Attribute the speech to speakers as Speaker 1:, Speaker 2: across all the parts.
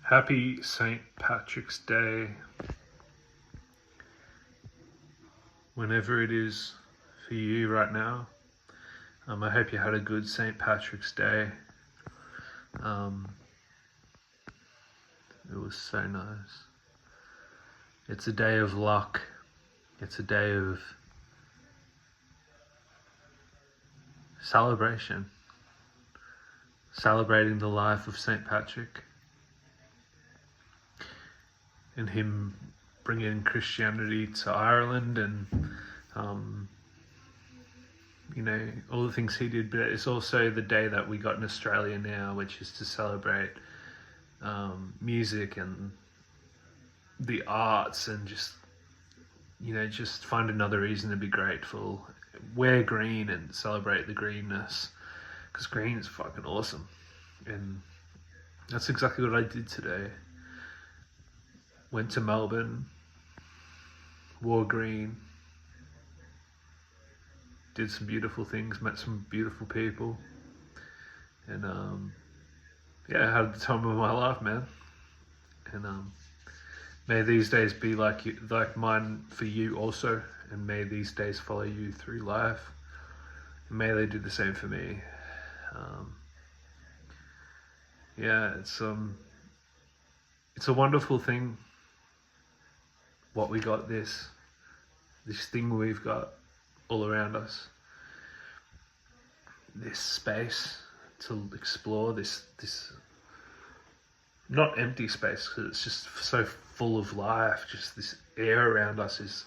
Speaker 1: Happy St. Patrick's Day, whenever it is for you right now. I hope you had a good St. Patrick's Day. It was so nice. It's a day of luck. It's a day of celebration. Celebrating the life of St. Patrick and him bringing Christianity to Ireland and, all the things he did. But it's also the day that we got in Australia now, which is to celebrate music and the arts and just find another reason to be grateful. Wear green and celebrate the greenness, because green is fucking awesome. And that's exactly what I did today. Went to Melbourne, wore green, did some beautiful things, met some beautiful people, and I had the time of my life, man. And may these days be like mine for you also, and may these days follow you through life. And may they do the same for me. It's a wonderful thing. What we got, this thing we've got all around us, this space to explore, this not empty space, because it's just so full of life. Just this air around us is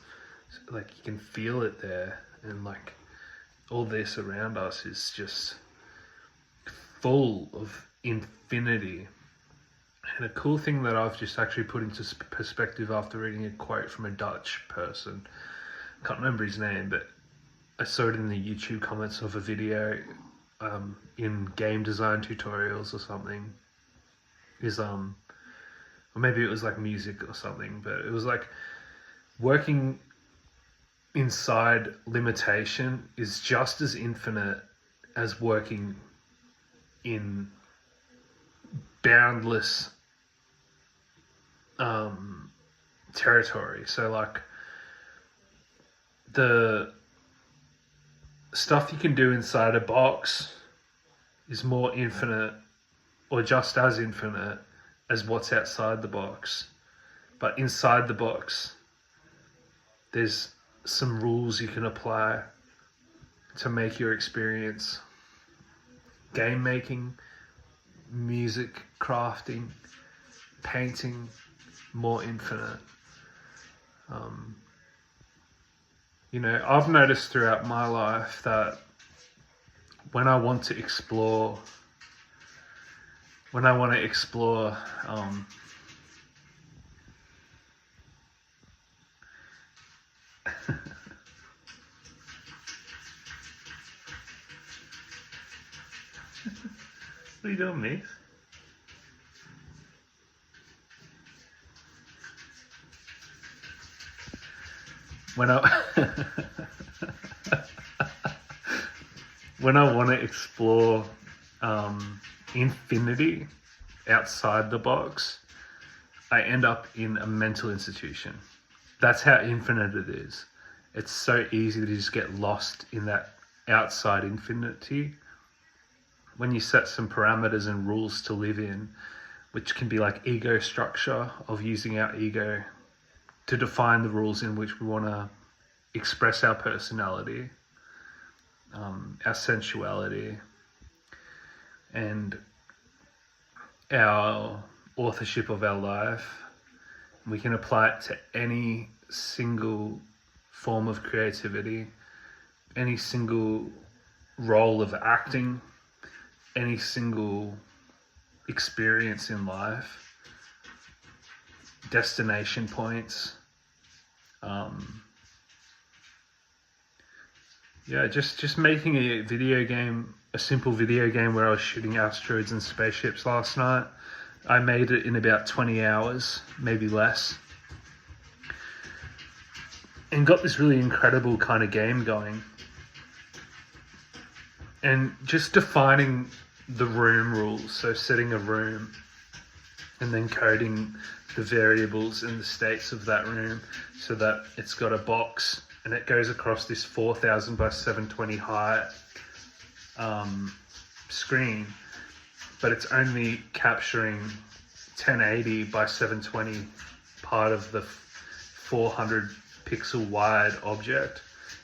Speaker 1: like, you can feel it there, and like all this around us is just full of infinity. And a cool thing that I've just actually put into perspective after reading a quote from a Dutch person, I can't remember his name, but I saw it in the YouTube comments of a video in game design tutorials or something, or maybe it was like music or something, but it was like working inside limitation is just as infinite as working in boundless territory. So like the stuff you can do inside a box is more infinite, or just as infinite as what's outside the box. But inside the box, there's some rules you can apply to make your experience, game making, music, crafting, painting, more infinite. I've noticed throughout my life that when I want to explore, what are you doing, mate? When I want to explore infinity outside the box, I end up in a mental institution. That's how infinite it is. It's so easy to just get lost in that outside infinity when you set some parameters and rules to live in, which can be like ego structure, of using our ego to define the rules in which we want to express our personality, our sensuality, and our authorship of our life. We can apply it to any single form of creativity, any single role of acting, any single experience in life, destination points. Just making a simple video game where I was shooting asteroids and spaceships last night. I made it in about 20 hours, maybe less, and got this really incredible kind of game going. And just defining the room rules, so setting a room and then coding the variables and the states of that room so that it's got a box and it goes across this 4000 by 720 height screen, but it's only capturing 1080 by 720 part of the 400 pixel wide object,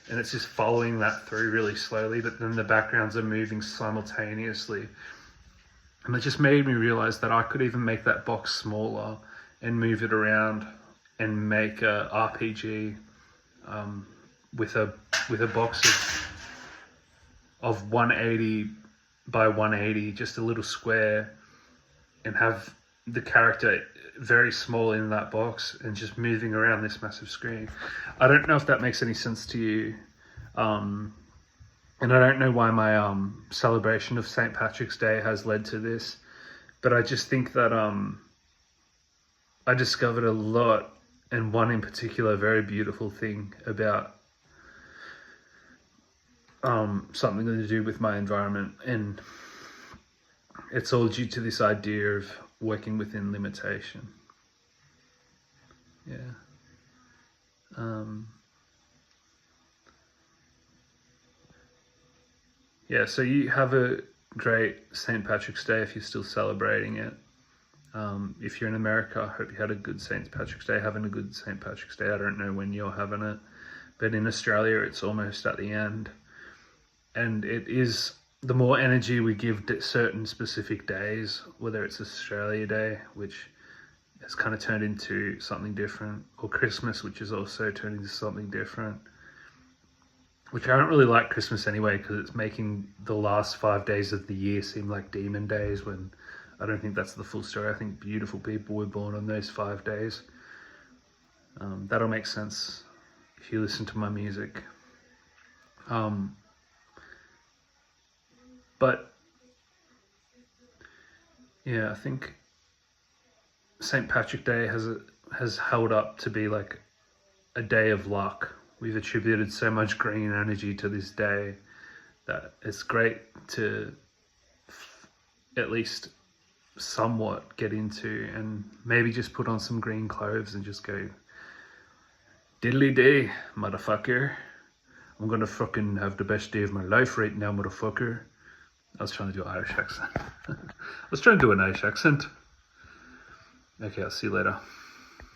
Speaker 1: and it's just following that through really slowly, but then the backgrounds are moving simultaneously. And it just made me realize that I could even make that box smaller and move it around and make a RPG with a box of 180 by 180, just a little square, and have the character very small in that box and just moving around this massive screen. I don't know if that makes any sense to you. And I don't know why my celebration of St. Patrick's Day has led to this, but I just think that I discovered a lot, and one in particular very beautiful thing about something to do with my environment, and it's all due to this idea of working within limitation. Yeah. Yeah, so you have a great St. Patrick's Day if you're still celebrating it. If you're in America, I hope you had a good St. Patrick's Day, having a good St. Patrick's Day. I don't know when you're having it, but in Australia, it's almost at the end. And it is, the more energy we give certain specific days, whether it's Australia Day, which has kind of turned into something different, or Christmas, which is also turned into something different. Which I don't really like Christmas anyway, because it's making the last 5 days of the year seem like demon days, when I don't think that's the full story. I think beautiful people were born on those 5 days. That'll make sense if you listen to my music. But yeah, I think St. Patrick Day has held up to be like a day of luck. We've attributed so much green energy to this day that it's great to at least somewhat get into, and maybe just put on some green clothes and just go, diddly day, motherfucker. I'm gonna fucking have the best day of my life right now, motherfucker. I was trying to do an Irish accent. I was trying to do an Irish accent. Okay, I'll see you later.